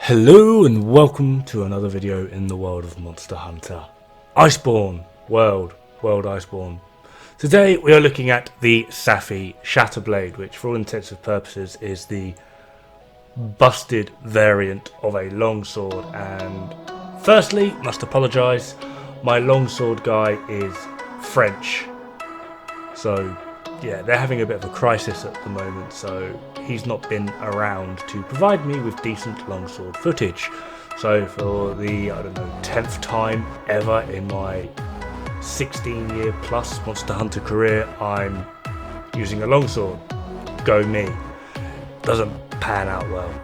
Hello and welcome to another video in the world of Monster Hunter. Iceborne, world Iceborne. Today we are looking at the Safi Shatterblade, which for all intents and purposes is the busted variant of a longsword. And firstly, must apologise, my longsword guy is French. So yeah, they're having a bit of a crisis at the moment, so he's not been around to provide me with decent longsword footage. So for the, 10th time ever in my 16-year plus Monster Hunter career, I'm using a longsword. Go me. Doesn't pan out well.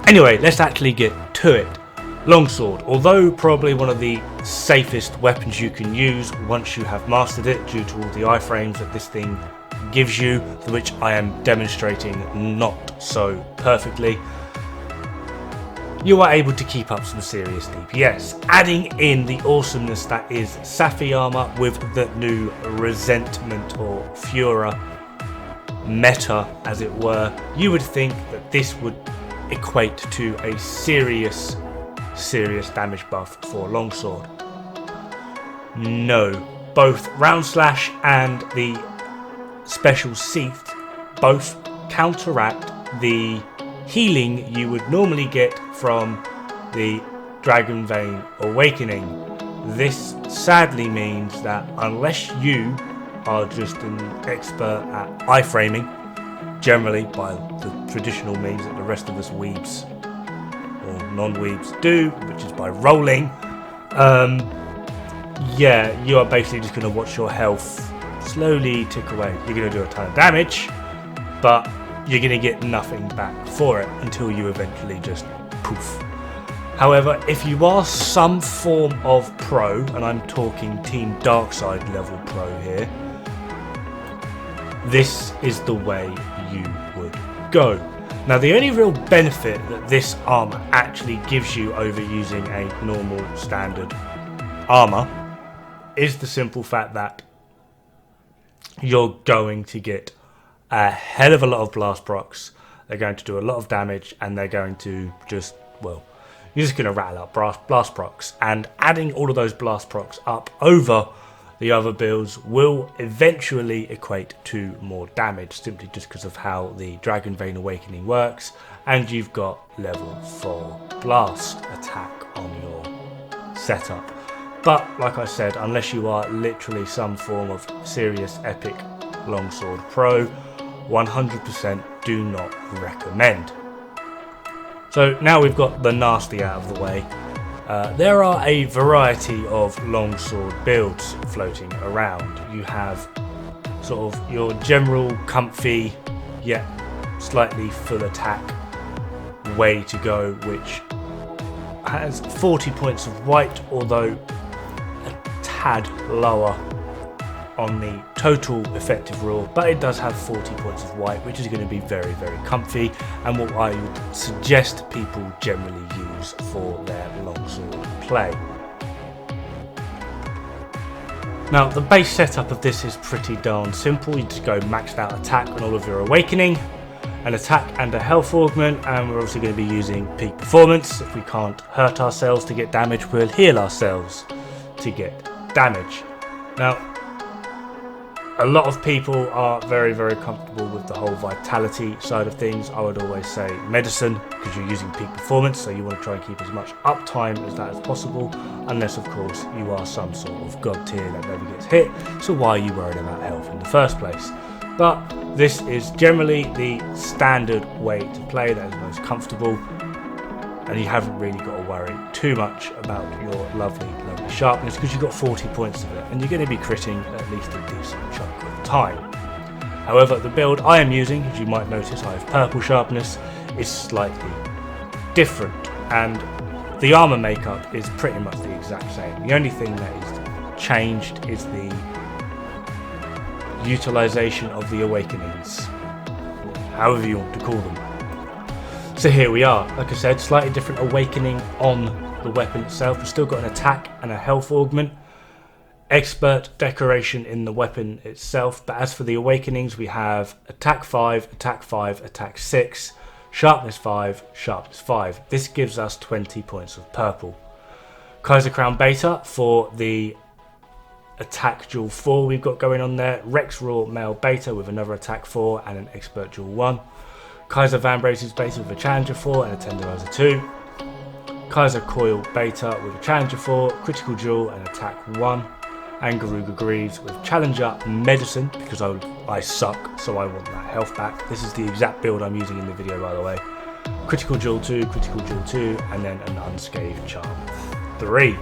Anyway, let's actually get to it. Longsword, although probably one of the safest weapons you can use once you have mastered it due to all the iframes that this thing gives you, which I am demonstrating not so perfectly, you are able to keep up some serious DPS, adding in the awesomeness that is Safi armor with the new resentment or fura meta, as it were. You would think that this would equate to a serious damage buff for longsword. No, both round slash and the special sheath both counteract the healing you would normally get from the Dragon Vein Awakening. This sadly means that unless you are just an expert at iframing, generally by the traditional means that the rest of us weebs or non-weebs do, which is by rolling, yeah, you are basically just going to watch your health slowly tick away. You're going to do a ton of damage, but you're going to get nothing back for it until you eventually just poof. However, if you are some form of pro, and I'm talking Team Darkside level pro here, this is the way you would go. Now, the only real benefit that this armor actually gives you over using a normal standard armor is the simple fact that you're going to get a hell of a lot of blast procs. They're going to do a lot of damage, and they're going to just, well, you're just going to rattle up blast procs. And adding all of those blast procs up over the other builds will eventually equate to more damage, simply just because of how the Dragon Vein Awakening works, and you've got level 4 blast attack on your setup. But like I said, unless you are literally some form of serious epic longsword pro, 100% do not recommend. So now we've got the nasty out of the way. There are a variety of longsword builds floating around. You have sort of your general comfy yet slightly full attack way to go, which has 40 points of white, although a tad lower on the total effective rule, but it does have 40 points of white, which is going to be very comfy, and what I would suggest people generally use for their longsword play. Now, the base setup of this is pretty darn simple. You just go maxed out attack on all of your awakening, an attack and a health augment, and we're also going to be using peak performance. If we can't hurt ourselves to get damage, we'll heal ourselves to get damage. Now, a lot of people are very comfortable with the whole vitality side of things. I would always say medicine, because you're using peak performance, so you want to try and keep as much uptime as that as possible, unless of course you are some sort of god tier that never gets hit, so why are you worried about health in the first place? But this is generally the standard way to play that is most comfortable, and you haven't really got to worry too much about your lovely sharpness, because you've got 40 points of it, and you're going to be critting at least a decent chunk of the time. However, the build I am using, as you might notice, I have purple sharpness, is slightly different, and the armor makeup is pretty much the exact same. The only thing that is changed is the utilization of the awakenings, however you want to call them. So here we are, like I said, slightly different awakening on the weapon itself. We've still got an attack and a health augment. Expert decoration in the weapon itself, but as for the awakenings, we have attack 5, attack 5, attack 6, Sharpness 5, Sharpness 5. This gives us 20 points of purple. Kaiser Crown Beta for the attack dual 4 we've got going on there. Rex Raw Male Beta with another attack 4 and an expert dual 1. Kaiser Van Braces Beta with a challenger 4 and a tenderizer 2. Kaiser Coil Beta with a challenger 4, critical dual and attack 1. And Garuga Greaves with challenger medicine because I suck, so I want that health back. This is the exact build I'm using in the video, by the way. Critical dual 2, critical dual 2, and then an unscathed charm 3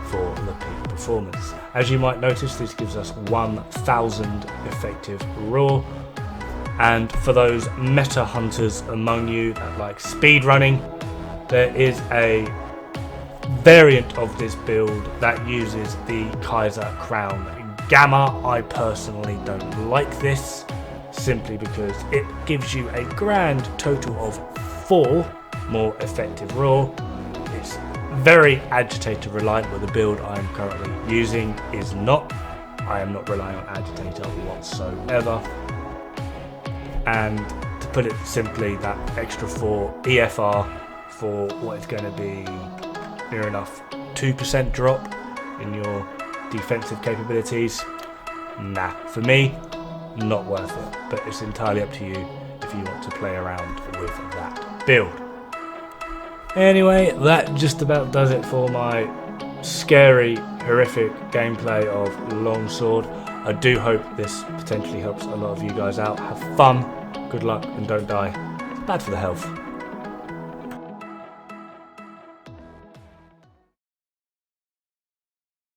for the peak performance. As you might notice, this gives us 1000 effective raw. And for those meta hunters among you that like speed running, there is a variant of this build that uses the Kaiser Crown Gamma. I personally don't like this simply because it gives you a grand total of 4 more effective raw. It's very agitator reliant, but the build I am currently using is not. I am not relying on agitator whatsoever. And to put it simply, that extra 4 EFR for what is going to be near enough 2% drop in your defensive capabilities, nah, for me, not worth it. But it's entirely up to you if you want to play around with that build. Anyway, that just about does it for my scary, horrific gameplay of Longsword. I do hope this potentially helps a lot of you guys out. Have fun, good luck, and don't die. It's bad for the health.